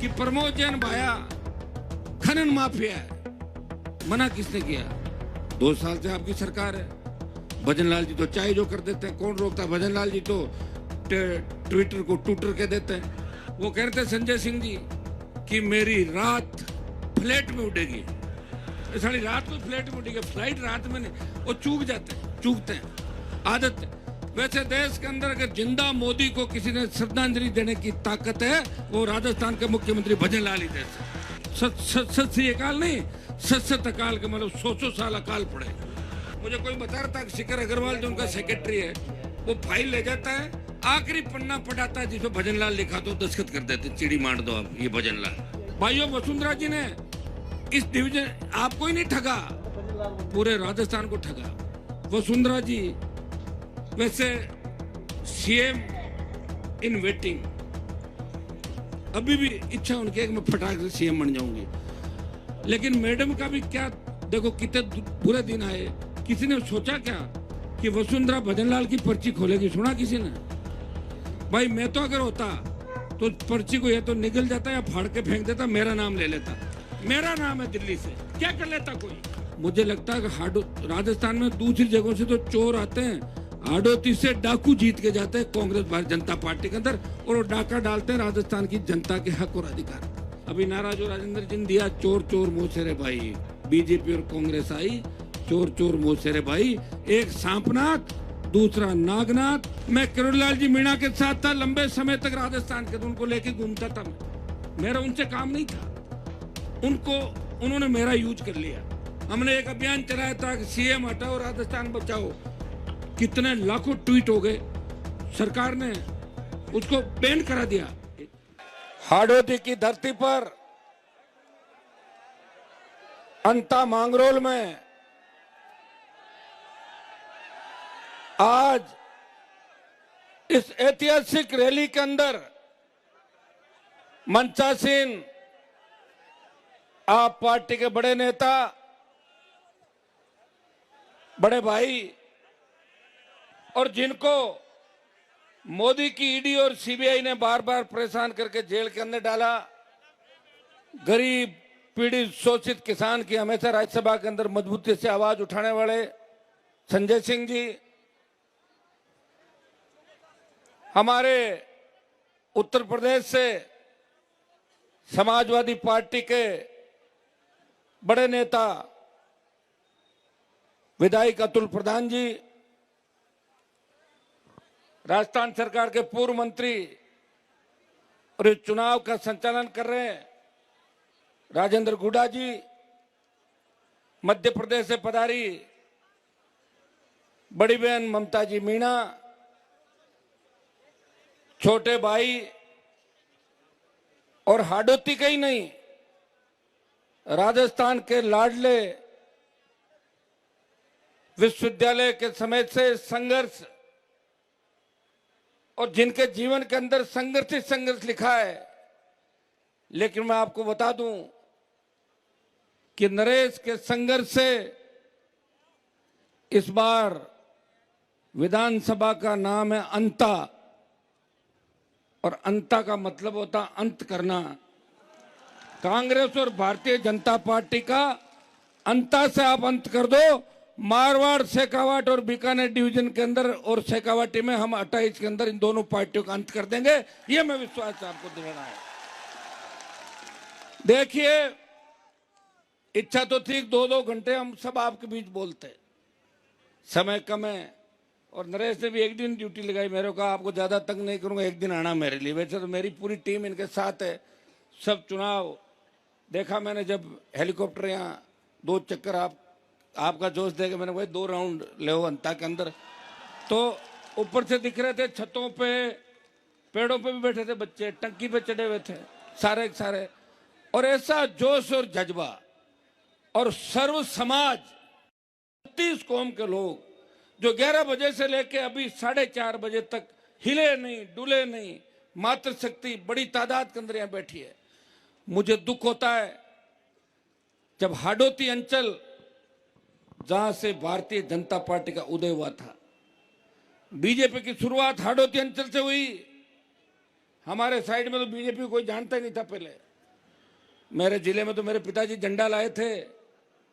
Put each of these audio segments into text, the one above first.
कि प्रमोद जैन भाया खनन माफिया है, मना किसने किया? 2 साल से आपकी सरकार है। भजनलाल जी तो चाहे जो कर देते हैं, कौन रोकता है? भजनलाल जी तो ट्विटर को टूटर के देते हैं। वो कहते हैं संजय सिंह जी कि मेरी रात फ्लैट में उड़ेगी, सारी रात को फ्लैट में उड़ेगी, फ्लाइट रात में नहीं। वो चूकते हैं, आदत है। वैसे देश के अंदर अगर जिंदा मोदी को किसी ने श्रद्धांजलि देने की ताकत है, वो राजस्थान के मुख्यमंत्री भजनलाल ही दे सकते। सत श्री अकाल नहीं, सत अकाल का मतलब 100 साल अकाल पड़े। मुझे कोई बता रहा था कि शिखर अग्रवाल जो उनका सेक्रेटरी है, वो फाइल ले जाता है, आखिरी पन्ना पढ़ाता है जिसमें भजनलाल लिखा तो दस्तखत कर देते, चिड़ी मार दो आप, ये भजनलाल। भाइयों, वसुंधरा जी ने इस डिवीजन आपको ही नहीं ठगा, पूरे राजस्थान को ठगा। वसुंधरा जी वैसे सीएम इन वेटिंग, अभी भी इच्छा उनकी है कि मैं फटाक से सीएम बन जाऊंगी। लेकिन मैडम का भी क्या, देखो कितने बुरे दिन आए। किसी ने सोचा क्या कि वसुंधरा भजनलाल की पर्ची खोलेगी? सुना किसी ने? भाई मैं तो अगर होता तो पर्ची को या तो निकल जाता या फाड़ के फेंक देता, मेरा नाम ले लेता। मेरा नाम है दिल्ली से, क्या कर लेता कोई? मुझे लगता है कि राजस्थान में दूसरी जगहों से तो चोर आते हैं, हाडोती से डाकू जीत के जाते हैं कांग्रेस भारतीय जनता पार्टी के अंदर, और वो डाका डालते हैं राजस्थान की जनता के हक और अधिकार। अभी नारा जो राजेंद्र जी ने दिया, चोर चोर मोसेरे भाई, बीजेपी और कांग्रेस आई, चोर चोर मोसेरे भाई। एक सांपनाथ, दूसरा नागनाथ। मैं किरोड़ीलाल जी मीणा के साथ था लंबे समय तक राजस्थान के, तो उनको लेके घूमता था मैं। मेरा उनसे काम नहीं था, उन्होंने मेरा यूज कर लिया। हमने एक अभियान चलाया था कि सीएम हटाओ राजस्थान बचाओ, कितने लाखों ट्वीट हो गए, सरकार ने उसको बैन करा दिया। हाडोती की धरती पर अंता मांगरोल में आज इस ऐतिहासिक रैली के अंदर मंचासीन आप पार्टी के बड़े नेता, बड़े भाई, और जिनको मोदी की ईडी और सीबीआई ने बार बार परेशान करके जेल के अंदर डाला, गरीब पीड़ित शोषित किसान की हमेशा राज्यसभा के अंदर मजबूती से आवाज उठाने वाले संजय सिंह जी, हमारे उत्तर प्रदेश से समाजवादी पार्टी के बड़े नेता विधायक अतुल प्रधान जी, राजस्थान सरकार के पूर्व मंत्री और इस चुनाव का संचालन कर रहे हैं राजेंद्र गुडा जी, मध्य प्रदेश से पधारी बड़ी बहन ममता जी मीणा, छोटे भाई, और हाडोती का ही नहीं, राजस्थान के लाडले विश्वविद्यालय के समय से संघर्ष, और जिनके जीवन के अंदर संघर्ष ही संघर्ष लिखा है। लेकिन मैं आपको बता दूं कि नरेश के संघर्ष से इस बार विधानसभा का नाम है अंता, और अंता का मतलब होता अंत करना। कांग्रेस और भारतीय जनता पार्टी का अंता से आप अंत कर दो। मारवाड़, शेखावाट और बीकानेर डिवीजन के अंदर और शेखावाटी में हम 28 के अंदर इन दोनों पार्टियों का अंत कर देंगे, ये मैं विश्वास आपको दिलाना है। देखिए, इच्छा तो थी 2-2 घंटे हम सब आपके बीच बोलते, समय कम है, और नरेश ने भी एक दिन ड्यूटी लगाई मेरे को, आपको ज्यादा तंग नहीं करूंगा, एक दिन आना मेरे लिए। वैसे तो मेरी पूरी टीम इनके साथ है, सब चुनाव देखा मैंने। जब हेलीकॉप्टर यहाँ 2 चक्कर आपका जोश देगा, मैंने वही 2 राउंड ले अंता के अंदर, तो ऊपर से दिख रहे थे, छतों पे पेड़ों पे भी बैठे थे बच्चे, टंकी पे चढ़े हुए थे सारे सारे, और ऐसा जोश और जज्बा, और सर्व समाज 30 कौम के लोग जो 11 बजे से लेके अभी 4:30 बजे तक हिले नहीं डुले नहीं, मातृशक्ति बड़ी तादाद के अंदर यहाँ बैठी है। मुझे दुख होता है जब हाडोती अंचल, जहां से भारतीय जनता पार्टी का उदय हुआ था, बीजेपी की शुरुआत हाडोती अंचल से हुई। हमारे साइड में तो बीजेपी कोई जानता ही नहीं था पहले, मेरे जिले में तो मेरे पिताजी झंडा लाए थे,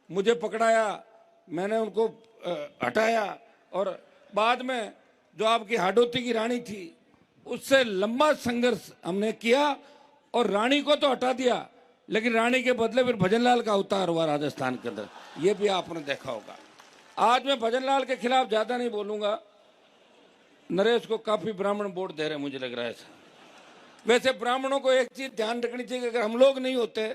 मुझे पकड़ाया, मैंने उनको हटाया, और बाद में जो आपकी हाडोती की रानी थी उससे लंबा संघर्ष हमने किया और रानी को तो हटा दिया, लेकिन रानी के बदले फिर भजनलाल का अवतार हुआ राजस्थान के अंदर, ये भी आपने देखा होगा। आज मैं भजनलाल के खिलाफ ज्यादा नहीं बोलूंगा, नरेश को काफी ब्राह्मण वोट दे रहे मुझे लग रहा है। वैसे ब्राह्मणों को एक चीज ध्यान रखनी चाहिए, अगर हम लोग नहीं होते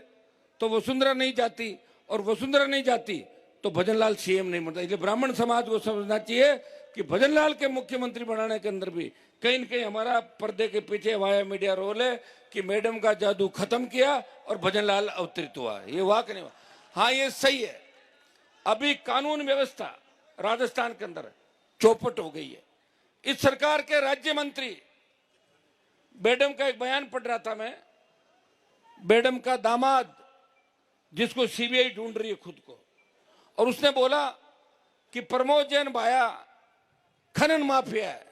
तो वसुंधरा नहीं जाती, और वसुंधरा नहीं जाती तो भजनलाल सीएम नहीं बनता। इसलिए ब्राह्मण समाज को समझना चाहिए कि भजनलाल के मुख्यमंत्री बनाने के अंदर भी कहीं न कहीं हमारा पर्दे के पीछे वाया मीडिया रोल है कि मैडम का जादू खत्म किया और भजनलाल अवतरित हुआ। ये वाक नहीं हुआ। हाँ, ये सही है, अभी कानून व्यवस्था राजस्थान के अंदर चौपट हो गई है। इस सरकार के राज्य मंत्री, मैडम का एक बयान पढ़ रहा था मैं, मैडम का दामाद जिसको सीबीआई ढूंढ रही है खुद को, और उसने बोला कि प्रमोद जैन भाया खनन माफिया है।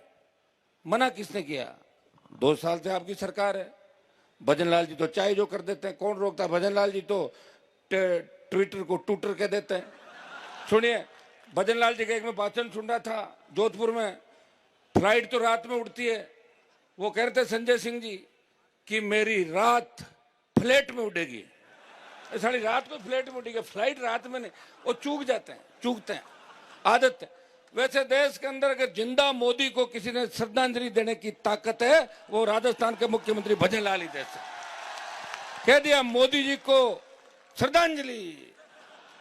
मना किसने किया? 2 साल से आपकी सरकार है। भजनलाल जी तो चाय जो कर देते हैं, कौन रोकता है? भजनलाल जी तो ट्विटर को टूटर कह देते हैं। सुनिए, भजनलाल जी का एक मैं भाषण सुन रहा था जोधपुर में, फ्लाइट तो रात में उड़ती है, वो कह रहे थे संजय सिंह जी कि मेरी रात फ्लैट में उड़ेगी। सारी रात को फ्लैट में उड़ेगी, फ्लाइट रात में नहीं। वो चूकते हैं, आदत है। वैसे देश के अंदर अगर जिंदा मोदी को किसी ने श्रद्धांजलि देने की ताकत है, वो राजस्थान के मुख्यमंत्री भजनलाल ही दे सकते। कह दिया मोदी जी को श्रद्धांजलि,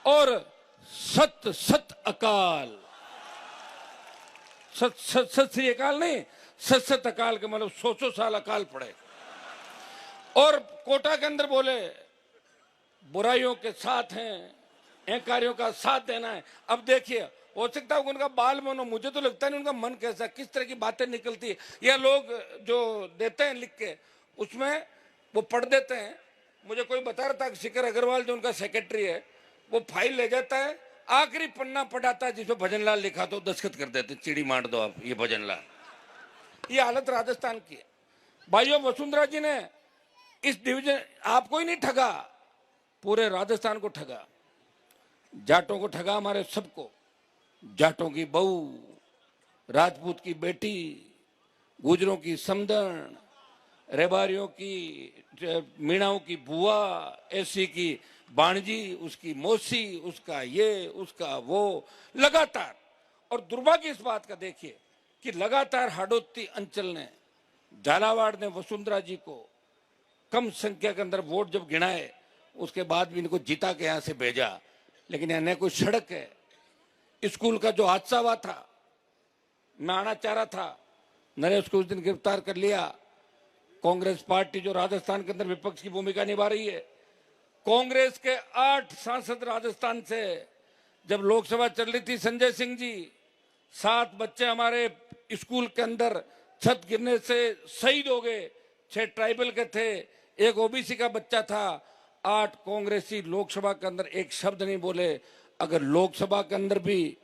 और सत सत अकाल, सत श्री अकाल नहीं, सत अकाल के मतलब 100 साल अकाल पड़े। और कोटा के अंदर बोले बुराइयों के साथ हैं, अहंकारियों का साथ देना है। अब देखिए, हो सकता है उनका बाल मन हो, मुझे तो लगता नहीं उनका मन कैसा, किस तरह की बातें निकलती है। या लोग जो देते हैं लिख के, उसमें वो पढ़ देते हैं। मुझे कोई बता रहा था कि शिखर अग्रवाल जो उनका सेक्रेटरी है, वो फाइल ले जाता है, आखिरी पन्ना पढ़ाता है जिसमें भजनलाल लिखा तो दस्तखत कर देते, चिड़ी मार दो आप, ये भजनलाल। ये हालत राजस्थान की है भाइयों। वसुंधरा जी ने इस डिवीजन आपको ही नहीं ठगा, पूरे राजस्थान को ठगा, जाटों को ठगा, हमारे सबको। जाटों की बहू, राजपूत की बेटी, गुजरों की समदन, रेबारियों की, मीणाओं की बुआ, एसी की बाणजी, उसकी मौसी, उसका ये, उसका वो, लगातार। और दुर्भाग्य इस बात का देखिए कि लगातार हाडोती अंचल ने, झालावाड़ ने वसुंधरा जी को कम संख्या के अंदर वोट जब गिनाए, उसके बाद भी इनको जिता के यहां से भेजा। लेकिन यहाँ न कोई सड़क है। स्कूल का जो हादसा हुआ था, मैं आना चाह रहा था, नरेश को उस दिन गिरफ्तार कर लिया। कांग्रेस पार्टी जो राजस्थान के अंदर विपक्ष की भूमिका निभा रही है, कांग्रेस के 8 सांसद राजस्थान से, जब लोकसभा चल रही थी, संजय सिंह जी, 7 बच्चे हमारे स्कूल के अंदर छत गिरने से शहीद हो गए, 6 ट्राइबल के थे, 1 ओबीसी का बच्चा था। 8 कांग्रेसी लोकसभा के अंदर एक शब्द नहीं बोले। अगर लोकसभा के अंदर भी,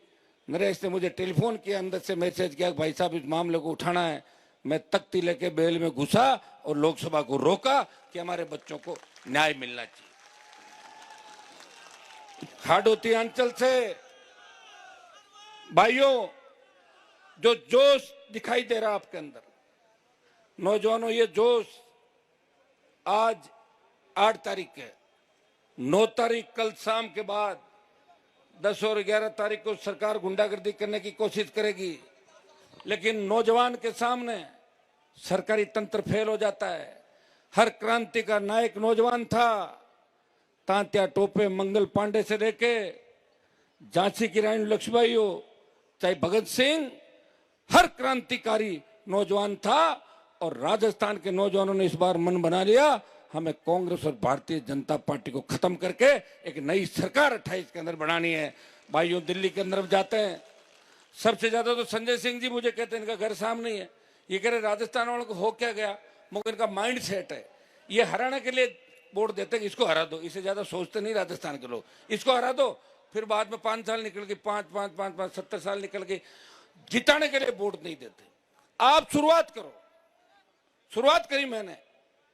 नरेश ने मुझे टेलीफोन किया, अंदर से मैसेज किया, भाई साहब इस मामले को उठाना है, मैं तख्ती लेके बेल में घुसा और लोकसभा को रोका कि हमारे बच्चों को न्याय मिलना चाहिए। हाडोती अंचल से भाइयों जो जोश दिखाई दे रहा आपके अंदर, नौजवानों, ये जोश आज 8 तारीख है, 9 तारीख कल शाम के बाद, 10 और 11 तारीख को सरकार गुंडागर्दी करने की कोशिश करेगी। लेकिन नौजवान के सामने सरकारी तंत्र फेल हो जाता है। हर क्रांति का नायक नौजवान था। तांत्या टोपे मंगल पांडे से लेके झांसी की रानी लक्ष्मीबाई हो, चाहे भगत सिंह, हर क्रांतिकारी नौजवान था। और राजस्थान के नौजवानों ने इस बार मन बना लिया, हमें कांग्रेस और भारतीय जनता पार्टी को खत्म करके एक नई सरकार 28 के अंदर बनानी है। भाइयों, दिल्ली के अंदर जाते हैं, सबसे ज्यादा तो संजय सिंह जी मुझे कहते हैं इनका घर सामने ही है। ये कह रहे राजस्थान वालों को हो क्या गया, मगर इनका माइंड सेट है, ये हराने के लिए वोट देते हैं, इसको हरा दो, इससे ज्यादा सोचते नहीं राजस्थान के लोग, इसको हरा दो। फिर बाद में 5 साल निकल गए, 5 70 साल निकल गए, जिताने के लिए वोट नहीं देते। आप शुरुआत करो, शुरुआत करी मैंने,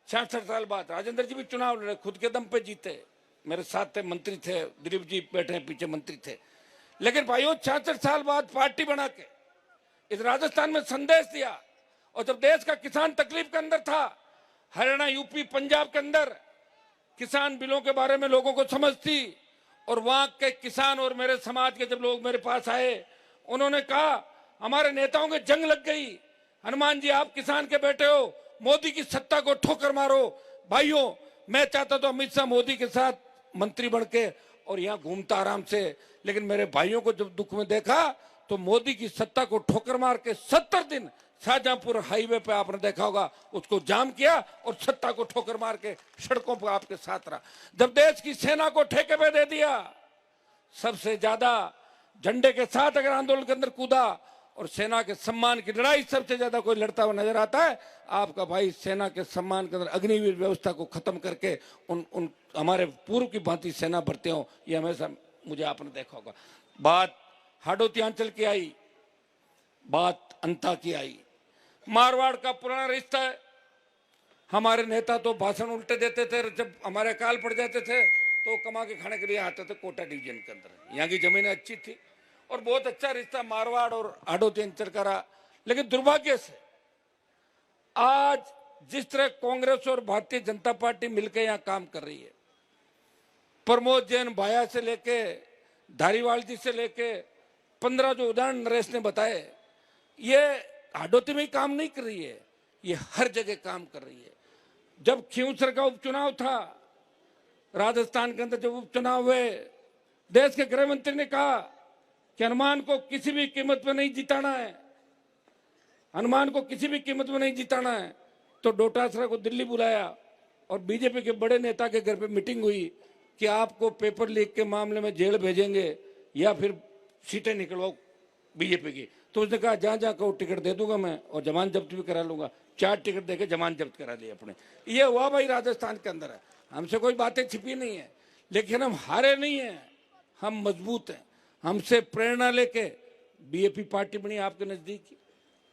66 साल बाद राजेंद्र जी भी चुनाव लड़े, खुद के दम पे जीते, मेरे साथ थे, मंत्री थे, दिलीप जी बैठे हैं पीछे मंत्री थे। लेकिन भाइयों 66 साल बाद पार्टी बना के इस राजस्थान में संदेश दिया। और जब देश का किसान तकलीफ के अंदर था, हरियाणा, यूपी, पंजाब के अंदर किसान बिलों के बारे में लोगों को समझ थी, और वहां के किसान और मेरे समाज के जब लोग मेरे पास आए, उन्होंने कहा हमारे नेताओं के जंग लग गई, हनुमान जी आप किसान के बेटे हो, मोदी की सत्ता को ठोकर मारो। भाइयों मैं चाहता तो अमित शाह मोदी के साथ मंत्री बन के और यहाँ घूमता आराम से, लेकिन मेरे भाइयों को जब दुख में देखा तो मोदी की सत्ता को ठोकर मार के 70 दिन शाहजहांपुर हाईवे पे आपने देखा होगा उसको जाम किया और सत्ता को ठोकर मार के सड़कों पर आपके साथ रहा। जब देश की सेना को ठेके पे दे दिया, सबसे ज्यादा झंडे के साथ अगर आंदोलन के अंदर कूदा, और सेना के सम्मान की लड़ाई सबसे ज्यादा कोई लड़ता हुआ नजर आता है, आपका भाई सेना के सम्मान के अंदर अग्निवीर व्यवस्था को खत्म करके उन हमारे पूर्व की भांति सेना भर्ती हो, ये हमेशा मुझे आपने देखा होगा। बात हाडोती अंचल की आई, बात अंता की आई, मारवाड़ का पुराना रिश्ता है। हमारे नेता तो भाषण उल्टे देते थे, जब हमारे अकाल पड़ जाते थे तो कमा के खाने के लिए आते थे कोटा डिवीजन के अंदर। यहाँ की जमीनें अच्छी थी और बहुत अच्छा रिश्ता मारवाड़ और हाडोती अंचल का रहा। लेकिन दुर्भाग्य से आज जिस तरह कांग्रेस और भारतीय जनता पार्टी मिलकर यहाँ काम कर रही है, प्रमोद जैन भाया से लेके धारीवाल जी से लेके 15 जो उदाहरण नरेश ने बताए, ये हाडोती में ही काम नहीं कर रही है, ये हर जगह काम कर रही है। जब खींवसर का उपचुनाव था राजस्थान के अंदर, जब उपचुनाव हुए, देश के गृह मंत्री ने कहा कि हनुमान को किसी भी कीमत पर नहीं जिताना है, हनुमान को किसी भी कीमत में नहीं जिताना है। तो डोटासरा को दिल्ली बुलाया और बीजेपी के बड़े नेता के घर पे मीटिंग हुई कि आपको पेपर लीक के मामले में जेल भेजेंगे या फिर सीटें निकलवाओ बीजेपी की। तो उसने कहा जहां जहां कहो टिकट दे दूंगा मैं और जमानत जब्त भी करा लूंगा। 4 टिकट देके जमानत जब्त करा ली अपने। ये हुआ भाई राजस्थान के अंदर है। हमसे कोई बातें छिपी नहीं है, लेकिन हम हारे नहीं है, हम मजबूत हैं। हमसे प्रेरणा लेके बीएपी पार्टी बनी आपके नजदीक,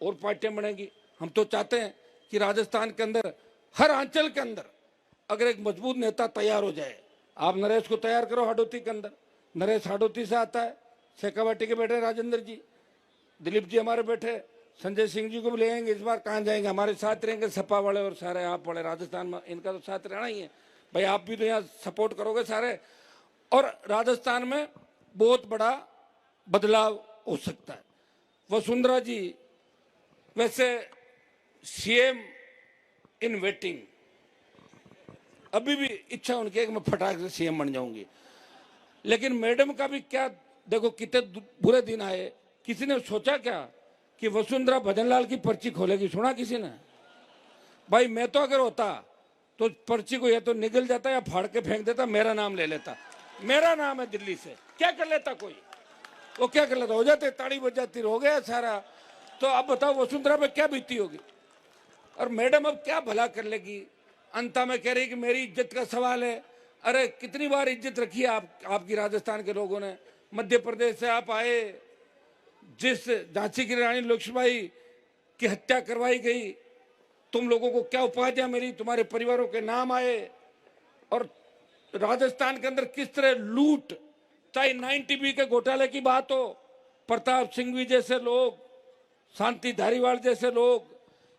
और पार्टियां बनेगी। हम तो चाहते हैं कि राजस्थान के अंदर हर अंचल के अंदर अगर एक मजबूत नेता तैयार हो जाए, आप नरेश को तैयार करो हाडोती के अंदर। नरेश हाडोती से आता है, शेखावाटी के बैठे राजेंद्र जी, दिलीप जी हमारे बैठे, संजय सिंह जी को भी ले आएंगे। इस बार कहाँ जाएंगे, हमारे साथ रहेंगे सपा वाले और सारे आप वाले राजस्थान में, इनका तो साथ रहना ही है भाई। आप भी तो यहाँ सपोर्ट करोगे सारे, और राजस्थान में बहुत बड़ा बदलाव हो सकता है। वसुंधरा जी वैसे सीएम इन वेटिंग, अभी भी इच्छा उनकी है कि मैं फटाक से सीएम बन जाऊंगी, लेकिन मैडम का भी क्या, देखो कितने बुरे दिन आए। किसी ने सोचा क्या कि वसुंधरा भजनलाल की पर्ची खोलेगी? सुना किसी ने? भाई मैं तो अगर होता तो पर्ची को या तो निगल जाता या फाड़ के फेंक देता, मेरा नाम ले लेता। मेरा नाम है दिल्ली से, क्या कर लेता कोई? वो क्या कर लेता? हो जाते, ताड़ी बज जाती, हो गया सारा। तो अब बताओ वसुंधरा पे क्या बीती होगी, और मैडम अब क्या भला कर लेगी? अंता में कह रही कि मेरी इज्जत का सवाल है। अरे कितनी बार इज्जत रखी है आपकी राजस्थान के लोगों ने। मध्य प्रदेश से आप आए, जिस झांसी की रानी लक्ष्मीबाई की हत्या करवाई गई, तुम लोगों को क्या उपाधियां मिली, तुम्हारे परिवारों के नाम आए, और राजस्थान के अंदर किस तरह लूट, चाहे 90B के घोटाले की बात हो, प्रताप सिंह भी जैसे लोग, शांति धारीवाल जैसे लोग,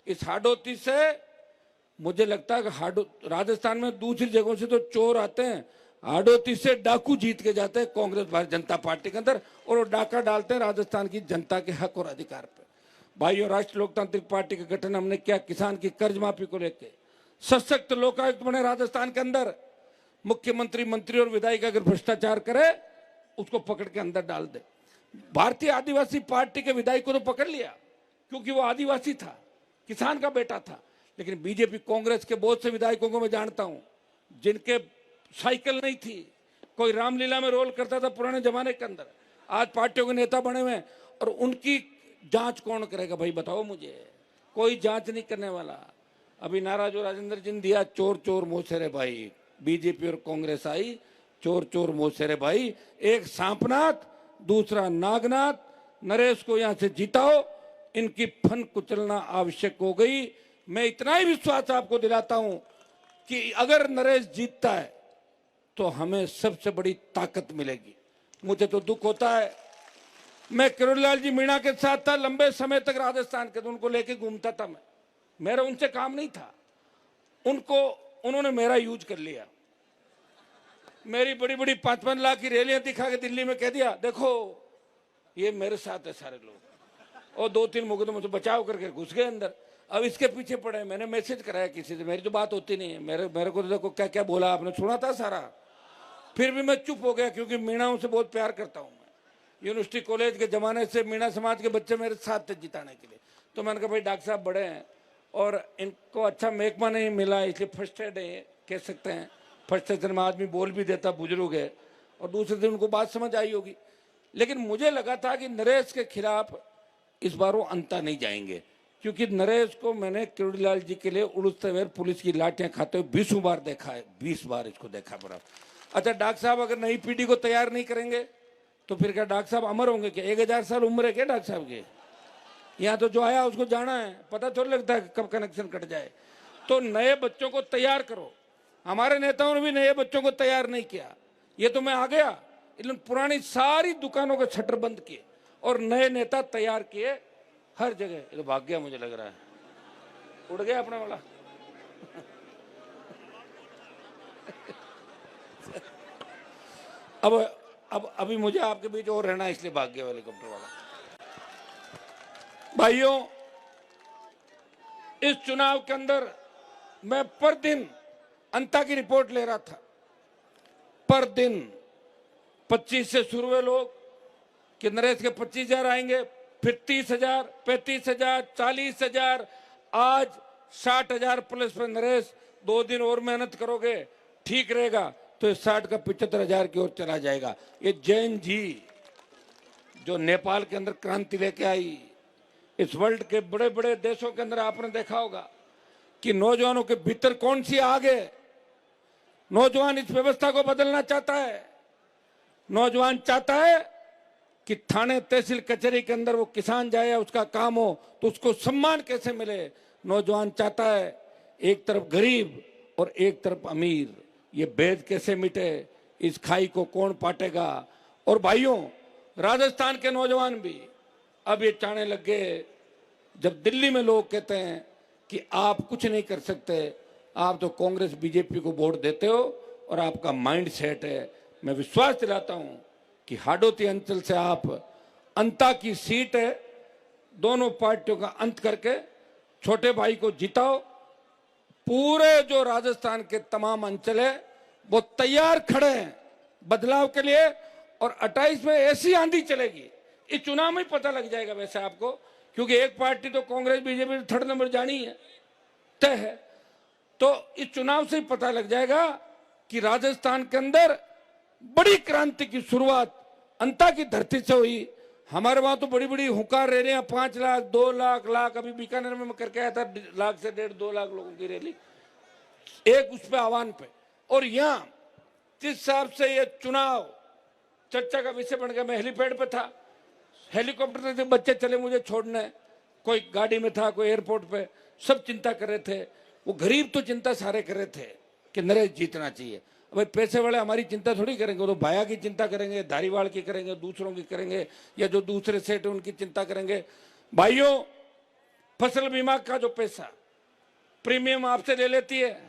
इस हाडोती से मुझे लगता है कि राजस्थान में दूसरी जगहों से तो चोर आते हैं, हाडोती से डाकू जीत के जाते हैं कांग्रेस भारतीय जनता पार्टी के अंदर, और वो डाका डालते हैं राजस्थान की जनता के हक और अधिकार पे। भाइयों, राष्ट्रीय लोकतांत्रिक पार्टी का गठन हमने किया किसान की कर्ज माफी को लेकर। सशक्त लोकायुक्त बने राजस्थान के अंदर। मुख्यमंत्री, मंत्री और विधायक अगर भ्रष्टाचार करे उसको पकड़ के अंदर डाल दे। भारतीय आदिवासी पार्टी के विधायक को तो पकड़ लिया क्योंकि वो आदिवासी था, किसान का बेटा था। लेकिन बीजेपी कांग्रेस के बहुत से विधायकों को मैं जानता हूं जिनके साइकिल नहीं थी, कोई रामलीला में रोल करता था पुराने जमाने के अंदर, आज पार्टियों के नेता बने हुए, और उनकी जांच कौन करेगा भाई बताओ मुझे? कोई जांच नहीं करने वाला। अभी नारा जो राजेंद्र जी ने दिया, चोर चोर मोसेरे भाई, बीजेपी और कांग्रेस आई, चोर चोर मोसेरे भाई, एक सांपनाथ दूसरा नागनाथ। नरेश को यहां से जिताओ, इनकी फन कुचलना आवश्यक हो गई। मैं इतना ही विश्वास आपको दिलाता हूं, कि अगर नरेश जीतता है तो हमें सबसे बड़ी ताकत मिलेगी। मुझे तो दुख होता है, मैं किरोड़ीलाल जी मीणा के साथ था लंबे समय तक राजस्थान के, तो उनको लेके घूमता था मैं, मेरा उनसे काम नहीं था, उन्होंने मेरा यूज कर लिया। मेरी बड़ी बड़ी 5-5 लाख की रैलियां दिखा के दिल्ली में कह दिया देखो ये मेरे साथ है सारे लोग, और 2-3 मुकदमों से बचाव करके घुस गए अंदर। अब इसके पीछे पड़े। मैंने मैसेज कराया किसी से, मेरी तो बात होती नहीं है, मेरे को तो देखो क्या क्या बोला आपने सुना था सारा, फिर भी मैं चुप हो गया क्योंकि मीणाओं से बहुत प्यार करता हूं मैं। यूनिवर्सिटी कॉलेज के जमाने से मीणा समाज के बच्चे मेरे साथ थे जिताने के लिए। तो मैंने कहा भाई डॉक्टर साहब बड़े हैं और इनको अच्छा महकमा नहीं मिला इसलिए फ्रस्ट्रेट है, कह सकते हैं फ्रस्ट्रेशन में आदमी बोल भी देता, बुजुर्ग है, और दूसरे दिन उनको बात समझ आई होगी। लेकिन मुझे लगा था कि नरेश के खिलाफ इस बार वो अंता नहीं जाएंगे, क्योंकि नरेश को मैंने किरोड़ीलाल जी के लिए उड़ते हुए पुलिस की लाठियां खाते हुए 20 बार देखा है, 20 बार इसको देखा पड़ा। अच्छा डॉक्टर साहब अगर नई पीढ़ी को तैयार नहीं करेंगे तो फिर क्या डॉक्टर साहब अमर होंगे क्या? 1000 साल उम्र है क्या डॉक्टर साहब के? यहाँ तो जो आया उसको जाना है, पता थोड़ी लगता है कब कनेक्शन कट जाए। तो नए बच्चों को तैयार करो। हमारे नेताओं ने भी नए बच्चों को तैयार नहीं किया। ये तो मैं आ गया, इन्होंने पुरानी सारी दुकानों के शटर बंद किए और नए नेता तैयार किए हर जगह। ये तो भाग गया मुझे लग रहा है, उड़ गया अपना वाला। अब अभी मुझे आपके बीच और रहना इसलिए भाग गया हेलीकॉप्टर वाला। भाइयों इस चुनाव के अंदर मैं पर दिन अंता की रिपोर्ट ले रहा था। पर दिन 25 से शुरू हुए लोग कि नरेश के 25,000 आएंगे, फिर 30,000, 35,000, 40,000, आज 60,000 प्लस पे नरेश। 2 दिन और मेहनत करोगे ठीक रहेगा तो 60 का 75,000 की ओर चला जाएगा। ये जैन जी जो नेपाल के अंदर क्रांति लेके आई, इस वर्ल्ड के बड़े बड़े देशों के अंदर आपने देखा होगा कि नौजवानों के भीतर कौन सी आग है। नौजवान इस व्यवस्था को बदलना चाहता है। नौजवान चाहता है कि थाने तहसील कचहरी के अंदर वो किसान जाए या उसका काम हो तो उसको सम्मान कैसे मिले। नौजवान चाहता है एक तरफ गरीब और एक तरफ अमीर, ये भेद कैसे मिटे, इस खाई को कौन पाटेगा। और भाइयों राजस्थान के नौजवान भी अब ये चाहने लग गए, जब दिल्ली में लोग कहते हैं कि आप कुछ नहीं कर सकते, आप तो कांग्रेस बीजेपी को वोट देते हो और आपका माइंड सेट है। मैं विश्वास दिलाता हूं कि हाडोती अंचल से आप अंता की सीट है, दोनों पार्टियों का अंत करके छोटे भाई को जिताओ। पूरे जो राजस्थान के तमाम अंचल है वो तैयार खड़े हैं बदलाव के लिए, और 28 में ऐसी आंधी चलेगी इस चुनाव में पता लग जाएगा वैसे आपको, क्योंकि एक पार्टी तो कांग्रेस बीजेपी 3rd नंबर जानी है, तय है। तो इस चुनाव से ही पता लग जाएगा कि राजस्थान के अंदर बड़ी क्रांति की शुरुआत अंता की धरती से हुई। हमारे वहां तो बड़ी बड़ी हुंकार रैलियां 5 लाख 2 लाख, अभी बीकानेर में मैं करके आया था 1.5 लाख से 1.5-2 लाख लोगों की रैली एक उस पे आह्वान पे। और यहाँ जिस हिसाब से ये चुनाव चर्चा का विषय बन गया, मैं हेलीपैड पे था, हेलीकॉप्टर से बच्चे चले मुझे छोड़ने, कोई गाड़ी में था, कोई एयरपोर्ट पे, सब चिंता कर रहे थे। वो गरीब तो चिंता सारे कर रहे थे कि नरेश जीतना चाहिए। भाई पैसे वाले हमारी चिंता थोड़ी करेंगे, वो तो भाया की चिंता करेंगे, धारीवाल की करेंगे, दूसरों की करेंगे, या जो दूसरे सेठ है उनकी चिंता करेंगे। भाइयों फसल बीमा का जो पैसा प्रीमियम आपसे ले लेती है,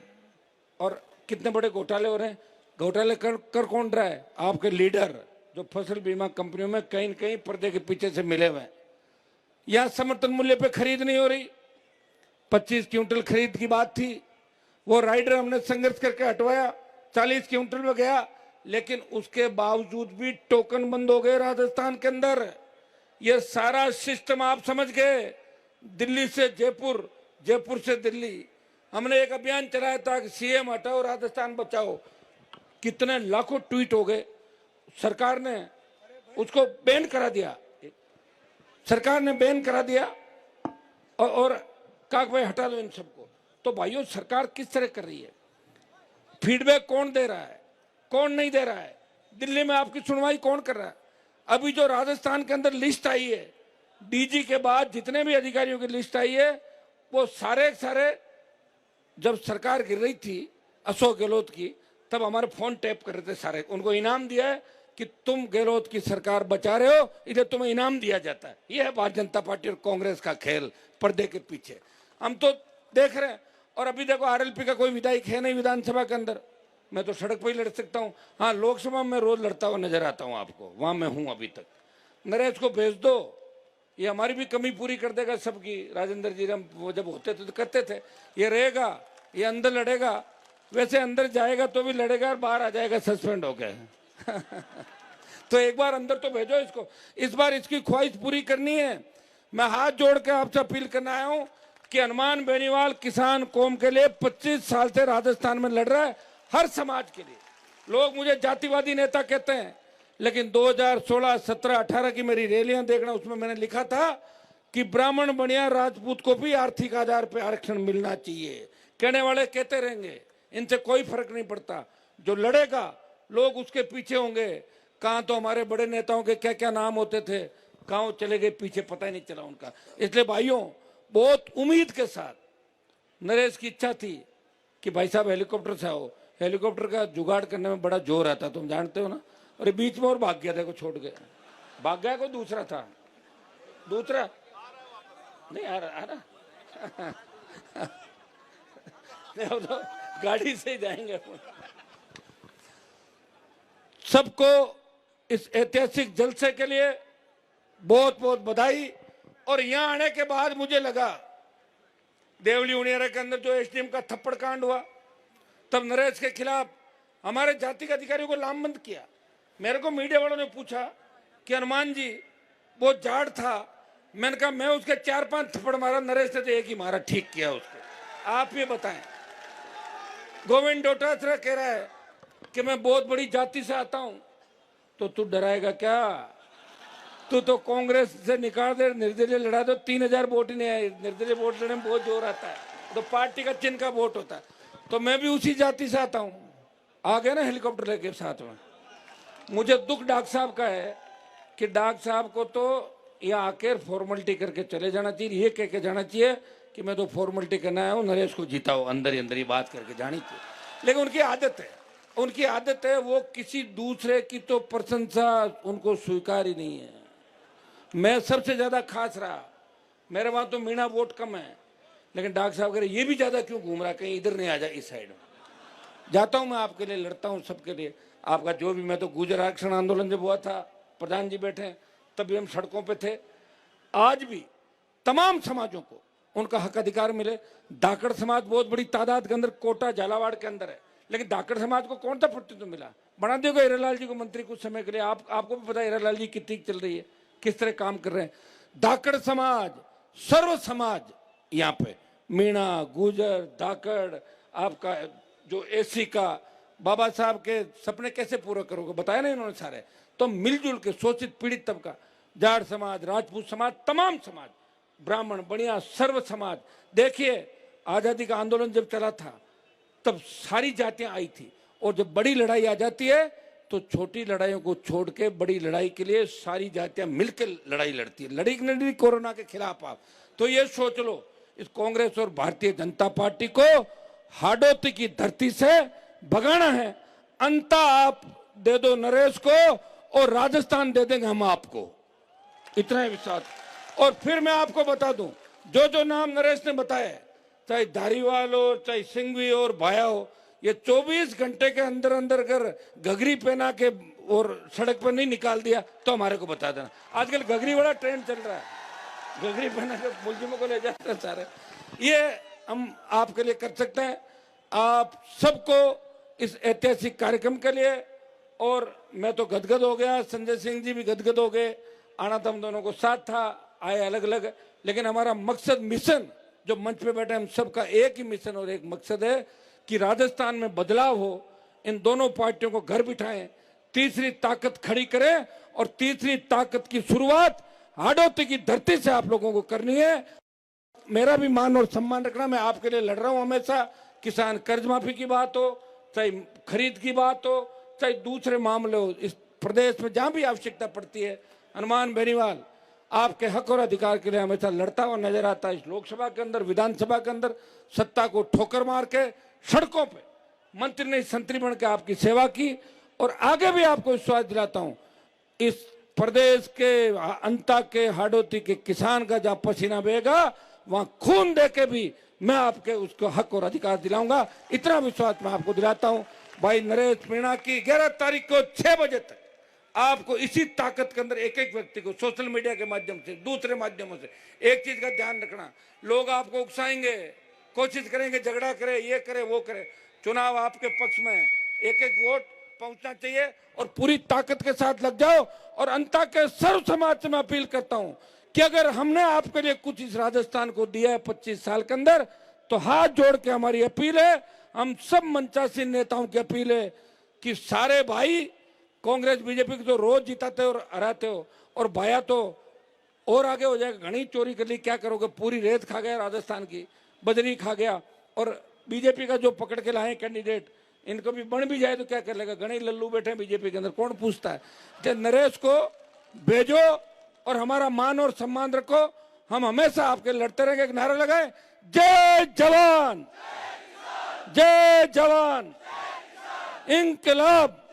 और कितने बड़े घोटाले हो रहे हैं। घोटाले कर कौन रहा है? आपके लीडर जो फसल बीमा कंपनियों में कहीं न कहीं पर्दे के पीछे से मिले हुए हैं। यहां समर्थन मूल्य पे खरीद नहीं हो रही, 25 क्विंटल खरीद की बात थी, वो राइडर हमने संघर्ष करके हटवाया, 40 क्विंटल में गया, लेकिन उसके बावजूद भी टोकन बंद हो गए राजस्थान के अंदर। ये सारा सिस्टम आप समझ गए, दिल्ली से जयपुर, जयपुर से दिल्ली। हमने एक अभियान चलाया था कि सीएम हटाओ राजस्थान बचाओ, कितने लाखों ट्वीट हो गए। सरकार ने उसको बैन करा दिया, सरकार ने बैन करा दिया और कहा भाई हटा दो इन सबको। तो भाइयों सरकार किस तरह कर रही है, फीडबैक कौन दे रहा है, कौन नहीं दे रहा है, दिल्ली में आपकी सुनवाई कौन कर रहा है। अभी जो राजस्थान के अंदर लिस्ट आई है, डीजी के बाद जितने भी अधिकारियों की लिस्ट आई है, वो सारे जब सरकार गिर रही थी अशोक गहलोत की, तब हमारे फोन टैप कर रहे थे सारे, उनको इनाम दिया है कि तुम गहलोत की सरकार बचा रहे हो, इधर तुम्हें इनाम दिया जाता है। यह है भारतीय जनता पार्टी और कांग्रेस का खेल पर्दे के पीछे, हम तो देख रहे हैं। और अभी देखो आरएलपी का कोई विधायक है नहीं विधानसभा के अंदर, मैं तो सड़क पर ही लड़ सकता हूँ। हाँ, लोकसभा में रोज लड़ता हुआ नजर आता हूँ आपको, वहां मैं हूं अभी तक। नरेश को भेज दो, ये हमारी भी कमी पूरी कर देगा सबकी। राजेंद्र जी हम वो जब होते थे तो करते थे, ये रहेगा, ये अंदर लड़ेगा, वैसे अंदर जाएगा तो भी लड़ेगा और बाहर आ जाएगा सस्पेंड हो गए तो एक बार अंदर तो भेजो इसको, इस बार इसकी ख्वाहिश पूरी करनी है। मैं हाथ जोड़ के आपसे अपील करना आया हूं कि हनुमान बेनीवाल किसान कौम के लिए 25 साल से राजस्थान में लड़ रहा है, हर समाज के लिए। लोग मुझे जातिवादी नेता कहते हैं, लेकिन 2016, 17, 18 की मेरी रैलियां देखना, उसमें मैंने लिखा था कि ब्राह्मण बनिया राजपूत को भी आर्थिक आधार पर आरक्षण मिलना चाहिए। कहने वाले कहते रहेंगे, इनसे कोई फर्क नहीं पड़ता, जो लड़ेगा लोग उसके पीछे होंगे। कहां तो हमारे बड़े नेताओं के क्या क्या नाम होते थे, कहां चले गए पीछे, पता ही नहीं चला उनका। इसलिए भाइयों, बहुत उम्मीद के साथ नरेश की इच्छा थी कि भाई साहब हेलीकॉप्टर से आओ। हेलीकॉप्टर का जुगाड़ करने में बड़ा जोर आता, तुम जानते हो ना। और बीच में और भाग गया, देखो छोड़ गया, भाग गया, कोई दूसरा था, दूसरा नहीं आ रहा नहीं, तो गाड़ी से ही जाएंगे। सबको इस ऐतिहासिक जलसे के लिए बहुत बहुत बधाई। और यहां आने के बाद मुझे लगा, देवली उनियारा के अंदर जो एसडीएम का थप्पड़ कांड हुआ, तब नरेश के खिलाफ हमारे जाति के अधिकारियों को लामबंद किया। मेरे को मीडिया वालों ने पूछा कि हनुमान जी वो जाट था, मैंने कहा मैं उसके 4-5 थप्पड़ मारा, नरेश ने तो एक ही मारा, ठीक किया उसको। आप ये बताएं, गोविंद डोटासरा कह रहा है कि मैं बहुत बड़ी जाति से आता हूं, तो तू डराएगा क्या? तू तो कांग्रेस से निकाल दे, निर्दलीय लड़ा दो, 3000 वोट ही नहीं आए। निर्दलीय वोट लड़ने में बहुत जोर आता है, तो पार्टी का चिन्ह का वोट होता है। तो मैं भी उसी जाति से आता हूं, आ गया ना हेलीकॉप्टर लेके साथ में। मुझे दुख डॉक्टर साहब का है कि डॉक्टर साहब को तो यहाँ आकर फॉर्मेलिटी करके चले जाना चाहिए, ये कह के जाना चाहिए कि मैं तो फॉर्मेलिटी करना आया हूँ, नरेश को जिताओ, अंदर ही अंदर ही बात करके जानी चाहिए। लेकिन उनकी आदत है, उनकी आदत है, वो किसी दूसरे की तो प्रशंसा उनको स्वीकार ही नहीं है। मैं सबसे ज्यादा खास रहा, मेरे वहां तो मीणा वोट कम है, लेकिन डॉक्टर साहब कह रहे ये भी ज्यादा क्यों घूम रहा, कहीं इधर नहीं आ जाए, इस साइड में जाता हूं मैं, आपके लिए लड़ता हूं, सबके लिए। आपका जो भी, मैं तो गुर्जर आरक्षण आंदोलन जब हुआ था, प्रधान जी बैठे, तभी हम सड़कों पे थे। आज भी तमाम समाजों को उनका हक अधिकार मिले। धाकड़ समाज बहुत बड़ी तादाद के अंदर कोटा झालावाड़ के अंदर है, लेकिन धाकड़ समाज को कौन सा प्रतिनिधित्व मिला? बना देगा हीरालाल जी को मंत्री कुछ समय के लिए। आपको भी पता है हीरालाल जी कितनी चल रही है, किस तरह काम कर रहे हैं। धाकड़ समाज, सर्व समाज, यहाँ पे मीणा, गुजर, धाकड़, आपका जो एसी का, बाबा साहब के सपने कैसे पूरा करोगे, बताया ना इन्होंने सारे। तो मिलजुल के शोषित पीड़ित तबका, जाट समाज, राजपूत समाज, तमाम समाज, ब्राह्मण बनिया, सर्व समाज। देखिए आजादी का आंदोलन जब चला था तब सारी जातियां आई थी, और जब बड़ी लड़ाई आ जाती है तो छोटी लड़ाइयों को छोड़ के बड़ी लड़ाई के लिए सारी जातियां मिलकर लड़ाई लड़ती है। लड़ी कोरोना के खिलाफ आप तो ये सोच लो, इस कांग्रेस और भारतीय जनता पार्टी को हाडोती की धरती से भगाना है। अंता आप दे दो नरेश को और राजस्थान दे देंगे हम आपको, इतना ही विश्वास। और फिर मैं आपको बता दूं, जो जो नाम नरेश ने बताया, चाहे धारीवाल हो, चाहे सिंघवी और भाया हो, ये 24 घंटे के अंदर अंदर अगर घघरी पहना के और सड़क पर नहीं निकाल दिया तो हमारे को बता देना। आजकल घघरी बड़ा ट्रेंड चल रहा है, घघरी पहना के मुलजिमों को ले जाते हैं सारे। ये हम आपके लिए कर सकते हैं, आप सबको इस ऐतिहासिक कार्यक्रम के लिए। और मैं तो गदगद हो गया, संजय सिंह जी भी गदगद हो गए। आना तो हम दोनों को साथ था, आए अलग अलग, लेकिन हमारा मकसद, मिशन, जो मंच पे बैठे हम सबका एक ही मिशन और एक मकसद है कि राजस्थान में बदलाव हो। इन दोनों पार्टियों को घर बिठाएं, तीसरी ताकत खड़ी करें, और तीसरी ताकत की शुरुआत हाडोती की धरती से आप लोगों को करनी है। मेरा भी मान और सम्मान रखना, मैं आपके लिए लड़ रहा हूं हमेशा। किसान कर्ज माफी की बात हो, चाहे खरीद की बात हो, चाहे दूसरे मामले हो, इस प्रदेश में जहां भी आवश्यकता पड़ती है, हनुमान बेनीवाल आपके हक और अधिकार के लिए हमेशा लड़ता हुआ नजर आता है। इस लोकसभा के अंदर, विधानसभा के अंदर सत्ता को ठोकर मार के सड़कों पे मंत्री नहीं संतरी बन के आपकी सेवा की और आगे भी आपको विश्वास दिलाता हूं, इस प्रदेश के अंता के हाड़ोती के किसान का जहां पसीना बहेगा वहां खून दे के भी मैं आपके उसको हक और अधिकार दिलाऊंगा। इतना विश्वास मैं आपको दिलाता हूं। भाई नरेश मीणा की 11 तारीख को 6 बजे तक आपको इसी ताकत के अंदर एक एक व्यक्ति को सोशल मीडिया के माध्यम से, दूसरे माध्यमों से एक चीज का ध्यान रखना, लोग आपको उकसाएंगे, कोशिश करेंगे झगड़ा करे, ये करे वो करे, चुनाव आपके पक्ष में है, एक एक वोट पहुंचना चाहिए और पूरी ताकत के साथ लग जाओ। और अंता के सर्व समाज से मैं अपील करता हूं कि अगर हमने आपके लिए कुछ इस राजस्थान को दिया है 25 साल के अंदर, तो हाथ जोड़ के हमारी अपील है, हम सब मंचासीन नेताओं की अपील है कि सारे भाई कांग्रेस बीजेपी को तो रोज जिताते हो और हराते हो, और भाया तो और आगे हो जाएगा, घनी चोरी कर ली, क्या करोगे, पूरी रेत खा गया राजस्थान की, बजरी खा गया। और बीजेपी का जो पकड़ के लाए कैंडिडेट, इनको भी बन भी जाए तो क्या कर लेगा, घने लल्लू बैठे हैं बीजेपी के अंदर, कौन पूछता है। कि नरेश को भेजो और हमारा मान और सम्मान रखो, हम हमेशा आपके लड़ते रहेंगे। एक नारा लगाए, जय जवान, जय जवान, इंकलाब।